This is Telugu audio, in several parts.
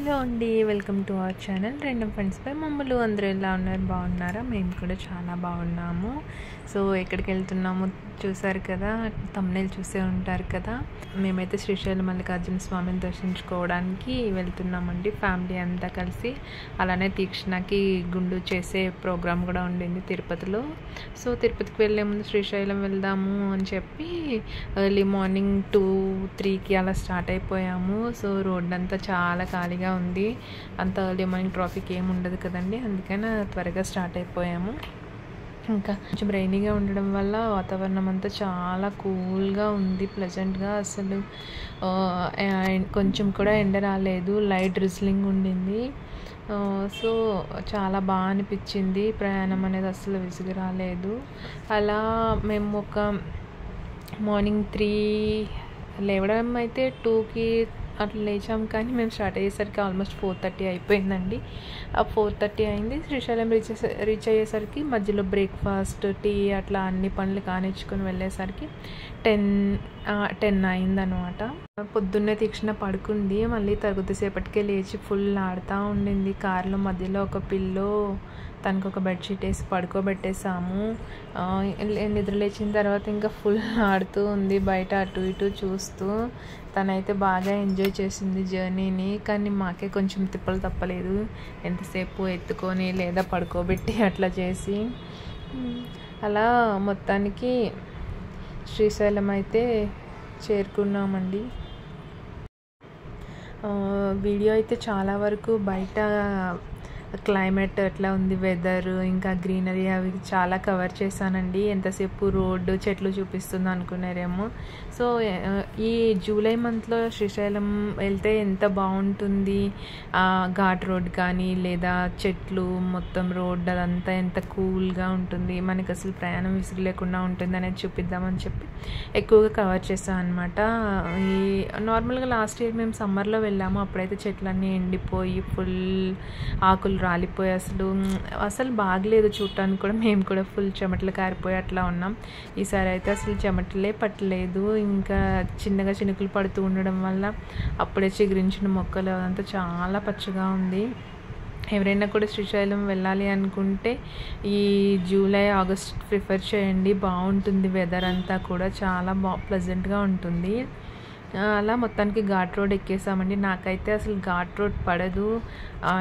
హలో అండి, welcome to our channel random friends by మమ్మలు. అందరూ ఎలా ఉన్నారు? బాగున్నారా? మేము కూడా చాలా బాగున్నాము. సో ఎక్కడికి వెళ్తున్నాము చూసారు కదా, థంబ్నెయిల్ చూసే ఉంటారు కదా. మేమైతే శ్రీశైలం మల్లికార్జున స్వామిని దర్శించుకోవడానికి వెళ్తున్నామండి, ఫ్యామిలీ అంతా కలిసి. అలానే తీక్షణకి గుండు చేసే ప్రోగ్రామ్ కూడా ఉండింది తిరుపతిలో. సో తిరుపతికి వెళ్ళే ముందు శ్రీశైలం వెళ్దాము అని చెప్పి ఎర్లీ మార్నింగ్ 2-3కి అలా స్టార్ట్ అయిపోయాము. సో రోడ్ అంతా చాలా ఖాళీగా ఉంది, అంత ఎర్లీ మార్నింగ్ ట్రాఫిక్ ఏమి ఉండదు కదండి, అందుకని త్వరగా స్టార్ట్ అయిపోయాము. ఇంకా కొంచెం రైనీగా ఉండడం వల్ల వాతావరణం అంతా చాలా కూల్గా ఉంది, ప్లెజెంట్గా. అసలు కొంచెం కూడా ఎండ రాలేదు, లైట్ డ్రిజ్లింగ్ ఉండింది. సో చాలా బాగా అనిపించింది, ప్రయాణం అనేది అసలు విసుగు రాలేదు. అలా మేము ఒక మార్నింగ్ 3 లేవడం అయితే 2కి అట్లా లేచాం, కానీ మేము స్టార్ట్ అయ్యేసరికి ఆల్మోస్ట్ 4:30 అయిపోయిందండి. ఆ 4:30 అయింది. శ్రీశైలం రీచ్ అయ్యేసరికి మధ్యలో బ్రేక్ఫాస్ట్, టీ అట్లా అన్ని పనులు కానిచ్చుకొని వెళ్ళేసరికి 10 అయిందనమాట. పొద్దున్నే తీక్షణ పడుకుంది, మళ్ళీ కొద్దిసేపటికే లేచి ఫుల్ ఆడుతూ ఉండింది. కారులో మధ్యలో ఒక పిల్లో, తనకు ఒక బెడ్షీట్ వేసి పడుకోబెట్టేసాము. నిద్ర లేచిన తర్వాత ఇంకా ఫుల్ ఆడుతూ ఉంది, బయట అటు ఇటు చూస్తూ. తనైతే బాగా ఎంజాయ్ చేసింది జర్నీని, కానీ మాకే కొంచెం తిప్పలు తప్పలేదు, ఎంతసేపు ఎత్తుకొని లేదా పడుకోబెట్టి అట్లా చేసి. అలా మొత్తానికి శ్రీశైలం అయితే చేరుకున్నామండి. వీడియో అయితే చాలా వరకు బయట క్లైమేట్ ఎట్లా ఉంది, వెదర్, ఇంకా గ్రీనరీ అవి చాలా కవర్ చేశానండి. ఎంతసేపు రోడ్డు చెట్లు చూపిస్తుంది అనుకున్నారేమో. సో ఈ జూలై మంత్లో శ్రీశైలం వెళ్తే ఎంత బాగుంటుంది, ఘాట్ రోడ్ కానీ లేదా చెట్లు మొత్తం రోడ్ అదంతా ఎంత కూల్గా ఉంటుంది, మనకి అసలు ప్రయాణం విసుగు లేకుండా ఉంటుంది అనేది చూపిద్దామని చెప్పి ఎక్కువగా కవర్ చేశాను అనమాట. ఈ నార్మల్గా లాస్ట్ ఇయర్ మేము సమ్మర్లో వెళ్ళాము, అప్పుడైతే చెట్లన్నీ ఎండిపోయి ఫుల్ ఆకులు రాలిపోయి అసలు బాగలేదు చూడటానికి కూడా. మేము కూడా ఫుల్ చెమటలు కారిపోయి అట్లా ఉన్నాం. ఈసారి అయితే అసలు చెమటలే పట్టలేదు, ఇంకా చిన్నగా చినుకులు పడుతూ ఉండడం వల్ల అప్పుడే చిగురించిన మొక్కలు అదంతా చాలా పచ్చగా ఉంది. ఎవరైనా కూడా శ్రీశైలం వెళ్ళాలి అనుకుంటే ఈ జూలై ఆగస్ట్ ప్రిఫర్ చేయండి, బాగుంటుంది. వెదర్ అంతా కూడా చాలా ప్లెజెంట్గా ఉంటుంది. అలా మొత్తానికి ఘాట్ రోడ్ ఎక్కేసామండి. నాకైతే అసలు ఘాట్ రోడ్ పడదు,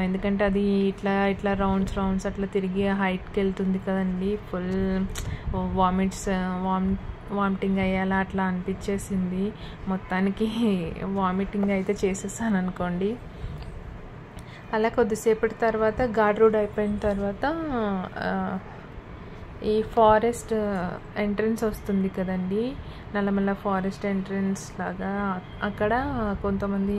ఎందుకంటే అది ఇట్లా రౌండ్స్ అట్లా తిరిగి హైట్కి వెళ్తుంది కదండి. ఫుల్ వామిటింగ్ అయ్యేలా అట్లా అనిపించేసింది. మొత్తానికి వామిటింగ్ అయితే చేసేసాను అనుకోండి. అలా కొద్దిసేపటి తర్వాత ఘాట్ రోడ్ అయిపోయిన తర్వాత ఈ ఫారెస్ట్ ఎంట్రన్స్ వస్తుంది కదండి, నల్లమల్ల ఫారెస్ట్ ఎంట్రన్స్ లాగా. అక్కడ కొంతమంది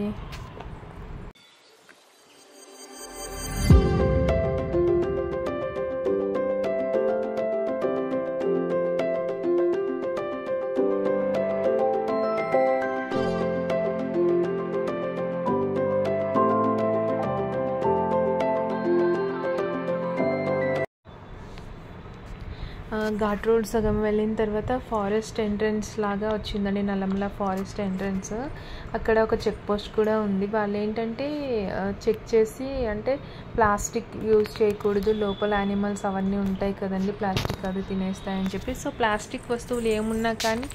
ఘాట్ రోడ్ సగం వెళ్ళిన తర్వాత ఫారెస్ట్ ఎంట్రన్స్ లాగా వచ్చిందండి, నల్లమల ఫారెస్ట్ ఎంట్రన్స్. అక్కడ ఒక చెక్ పోస్ట్ కూడా ఉంది. వాళ్ళు ఏంటంటే చెక్ చేసి, అంటే ప్లాస్టిక్ యూజ్ చేయకూడదు, లోపల యానిమల్స్ అవన్నీ ఉంటాయి కదండి, ప్లాస్టిక్ అది తినేస్తాయని చెప్పి. సో ప్లాస్టిక్ వస్తువులు ఏమున్నా కానీ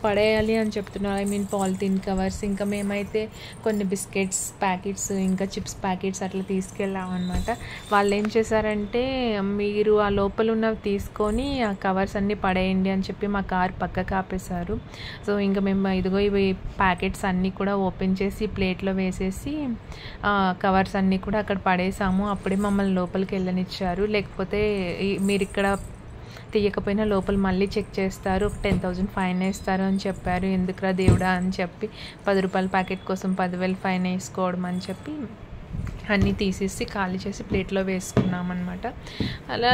పడేయాలి అని చెప్తున్నారు, పాలిథిన్ కవర్స్. ఇంకా మేమైతే కొన్ని బిస్కెట్స్ ప్యాకెట్స్, ఇంకా చిప్స్ ప్యాకెట్స్ అట్లా తీసుకెళ్ళామన్నమాట. వాళ్ళు ఏం చేశారంటే, మీరు ఆ లోపల ఉన్నవి తీసుకొని ఆ కవర్స్ అన్నీ పడేయండి అని చెప్పి మా కార్ పక్కకు ఆపేశారు. సో ఇంకా మేము ఇవి ప్యాకెట్స్ అన్నీ కూడా ఓపెన్ చేసి ప్లేట్లో వేసేసి కవర్స్ అన్నీ కూడా అక్కడ పడేసాము. అప్పుడే మమ్మల్ని లోపలికి వెళ్ళనిచ్చారు, లేకపోతే మీరు ఇక్కడ తీయకపోయినా లోపల మళ్ళీ చెక్ చేస్తారు, 10,000 ఫైన్ వేస్తారు అని చెప్పారు. ఎందుకురా దేవుడా అని చెప్పి 10 రూపాయల ప్యాకెట్ కోసం 10,000 ఫైన్ వేసుకోవడం అని చెప్పి అన్నీ తీసేసి ఖాళీ చేసి ప్లేట్లో వేసుకున్నామన్నమాట. అలా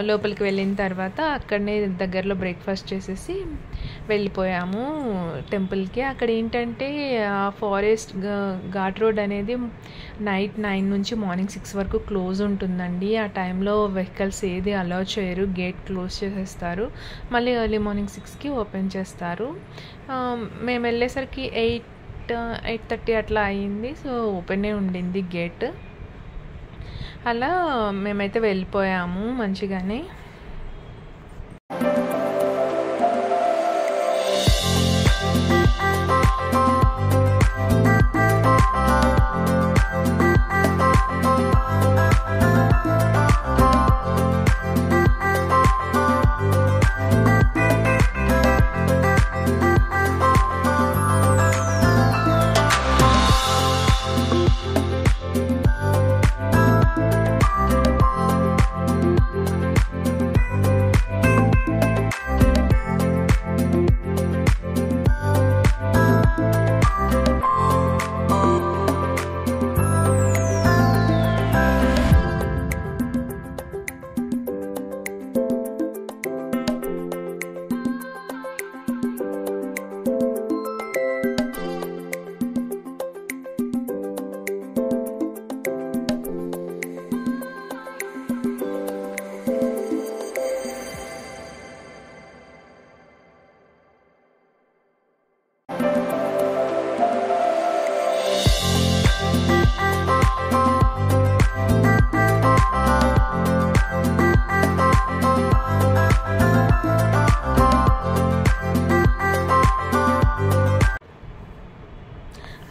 లోపలికి వెళ్ళిన తర్వాత అక్కడనే దగ్గరలో బ్రేక్ఫాస్ట్ చేసేసి వెళ్ళిపోయాము టెంపుల్కి. అక్కడ ఏంటంటే ఫారెస్ట్ ఘాట్ రోడ్ అనేది నైట్ 9 నుంచి మార్నింగ్ 6 వరకు క్లోజ్ ఉంటుందండి. ఆ టైంలో వెహికల్స్ ఏది అలౌ చేయరు, గేట్ క్లోజ్ చేసేస్తారు. మళ్ళీ ఎర్లీ మార్నింగ్ 6కి ఓపెన్ చేస్తారు. మేము వెళ్ళేసరికి 8:30 అట్లా అయింది. సో ఓపెనే ఉండింది గేట్. అలా మేమైతే వెళ్ళిపోయాము మంచిగానే.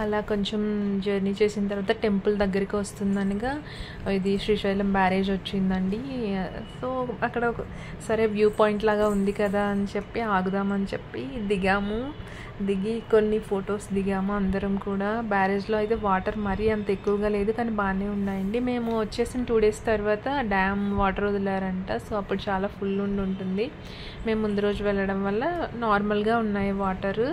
అలా కొంచెం జర్నీ చేసిన తర్వాత టెంపుల్ దగ్గరికి వస్తుందనగా ఇది శ్రీశైలం బ్యారేజ్ వచ్చిందండి. సో అక్కడ సరే వ్యూ పాయింట్ లాగా ఉంది కదా అని చెప్పి ఆగుదామని చెప్పి దిగి కొన్ని ఫొటోస్ దిగాము అందరం కూడా. బ్యారేజ్లో అయితే వాటర్ మరీ అంత ఎక్కువగా లేదు, కానీ బాగానే ఉన్నాయండి. మేము వచ్చేసిన 2 days తర్వాత డ్యామ్ వాటర్ వదిలారంట. సో అప్పుడు చాలా ఫుల్ ఉంటుంది. మేము ముందు రోజు వెళ్ళడం వల్ల నార్మల్గా ఉన్నాయి వాటర్,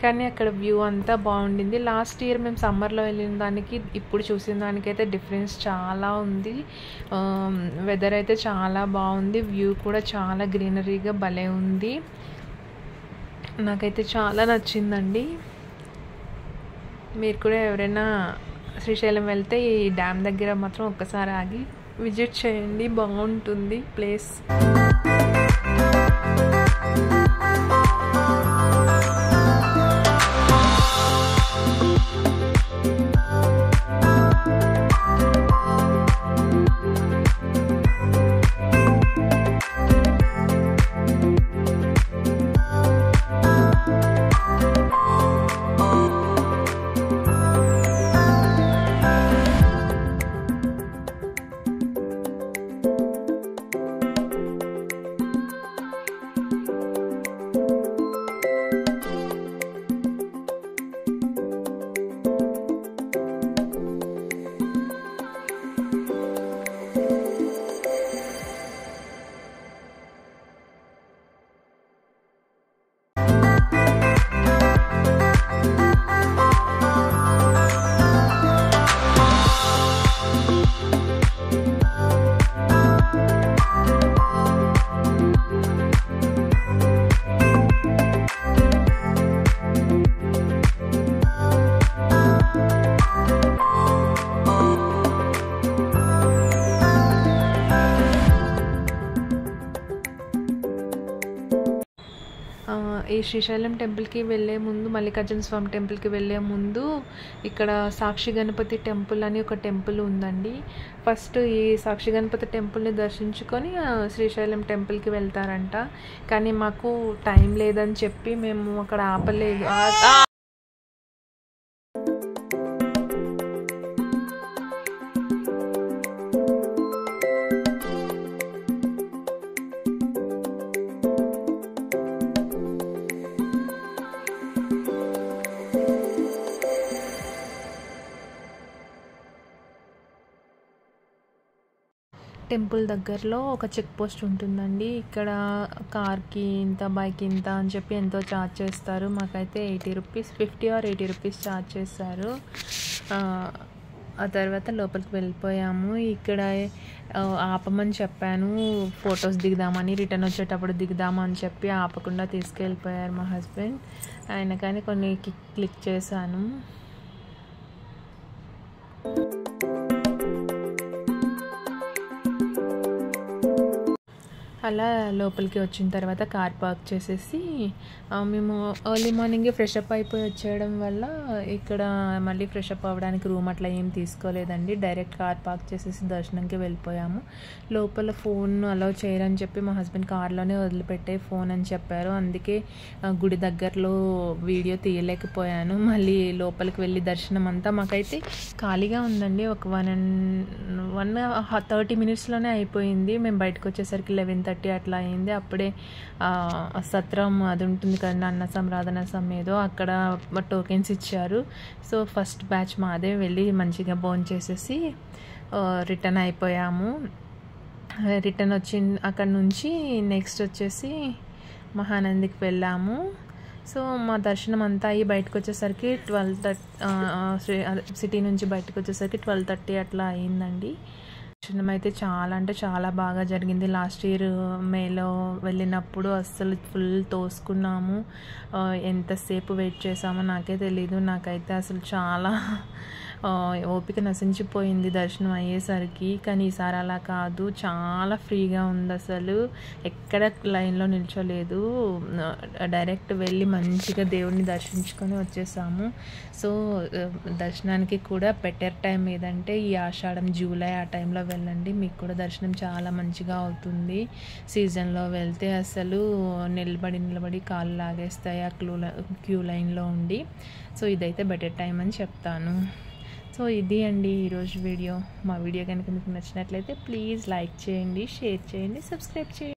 కానీ అక్కడ వ్యూ అంతా బాగుండింది. లాస్ట్ ఇయర్ మేము సమ్మర్లో వెళ్ళిన దానికి ఇప్పుడు చూసిన దానికైతే డిఫరెన్స్ చాలా ఉంది. వెదర్ అయితే చాలా బాగుంది, వ్యూ కూడా చాలా గ్రీనరీగా భలే ఉంది. నాకైతే చాలా నచ్చిందండి. మీరు కూడా ఎవరైనా శ్రీశైలం వెళ్తే ఈ డ్యామ్ దగ్గర మాత్రం ఒక్కసారి ఆగి విజిట్ చేయండి, బాగుంటుంది ప్లేస్. ఈ శ్రీశైలం టెంపుల్కి వెళ్ళే ముందు, మల్లికార్జున స్వామి టెంపుల్కి వెళ్ళే ముందు ఇక్కడ సాక్షి గణపతి టెంపుల్ అని ఒక టెంపుల్ ఉందండి. ఫస్ట్ ఈ సాక్షి గణపతి టెంపుల్ని దర్శించుకొని శ్రీశైలం టెంపుల్కి వెళ్తారంట. కానీ మాకు టైం లేదని చెప్పి మేము అక్కడ ఆపలేదు. టెంపుల్ దగ్గరలో ఒక చెక్ పోస్ట్ ఉంటుందండి. ఇక్కడ కార్కి ఇంత, బైక్ ఇంత అని చెప్పి ఎంతో ఛార్జ్ చేస్తారు. మాకైతే 80 రూపీస్, 50 or 80 రూపీస్ ఛార్జ్ చేస్తారు. ఆ తర్వాత లోపలికి వెళ్ళిపోయాము. ఇక్కడ ఆపమని చెప్పాను, ఫొటోస్ దిగుదామని, రిటర్న్ వచ్చేటప్పుడు దిగుదామని చెప్పి ఆపకుండా తీసుకెళ్ళిపోయారు మా హస్బెండ్. ఆయన కానీ కొన్ని క్లిక్ చేశాను. అలా లోపలికి వచ్చిన తర్వాత కార్ పార్క్ చేసేసి మేము ఎర్లీ మార్నింగే ఫ్రెష్ అప్ అయిపోయి వచ్చేయడం వల్ల ఇక్కడ మళ్ళీ ఫ్రెష్ అప్ అవ్వడానికి రూమ్ అట్లా ఏం తీసుకోలేదండి. డైరెక్ట్ కార్ పార్క్ చేసేసి దర్శనంకి వెళ్ళిపోయాము. లోపల ఫోన్ అలౌ చేయరని చెప్పి మా హస్బెండ్ కార్లోనే వదిలిపెట్టే ఫోన్ అని చెప్పారు. అందుకే గుడి దగ్గరలో వీడియో తీయలేకపోయాను. మళ్ళీ లోపలికి వెళ్ళి దర్శనం అంతా మాకైతే ఖాళీగా ఉందండి. ఒక 30 మినిట్స్లోనే అయిపోయింది. మేము బయటకు వచ్చేసరికి 11:30 అట్లా అయింది. అప్పుడే సత్రం అది ఉంటుంది కదండి, అన్న సంరాధన సమేదో, అక్కడ టోకెన్స్ ఇచ్చారు. సో ఫస్ట్ బ్యాచ్ మాదే. వెళ్ళి మంచిగా భోంచేసేసి రిటర్న్ అయిపోయాము. రిటర్న్ అక్కడ నుంచి నెక్స్ట్ వచ్చేసి మహానందికి వెళ్ళాము. సో మా దర్శనం అంతా అయ్యి బయటకు వచ్చేసరికి 12:30 సిటీ నుంచి బయటకు వచ్చేసరికి 12:30 అట్లా అయిందండి. దర్శనం అయితే చాలా అంటే చాలా బాగా జరిగింది. లాస్ట్ ఇయర్ మేలో వెళ్ళినప్పుడు అస్సలు ఫుల్ తోసుకున్నాము. ఎంతసేపు వెయిట్ చేసామో నాకే తెలీదు. నాకైతే అసలు చాలా ఓపిక నశించిపోయింది దర్శనం అయ్యేసరికి. కానీ ఈసారి అలా కాదు, చాలా ఫ్రీగా ఉంది. అసలు ఎక్కడ లైన్లో నిల్చోలేదు. డైరెక్ట్ వెళ్ళి మంచిగా దేవుడిని దర్శించుకొని వచ్చేసాము. సో దర్శనానికి కూడా బెటర్ టైం ఏదంటే ఈ ఆషాఢం, జూలై ఆ టైంలో వెళ్ళండి. మీకు కూడా దర్శనం చాలా మంచిగా అవుతుంది. సీజన్లో వెళ్తే అసలు నిలబడి కాళ్ళు లాగేస్తాయి ఆ క్యూ లైన్లో ఉండి. సో ఇదైతే బెటర్ టైం అని చెప్తాను. సో ఇది అండి ఈరోజు వీడియో. మా వీడియో కనుక మీకు నచ్చినట్లయితే ప్లీజ్ లైక్ చేయండి, షేర్ చేయండి, సబ్స్క్రైబ్ చేయండి.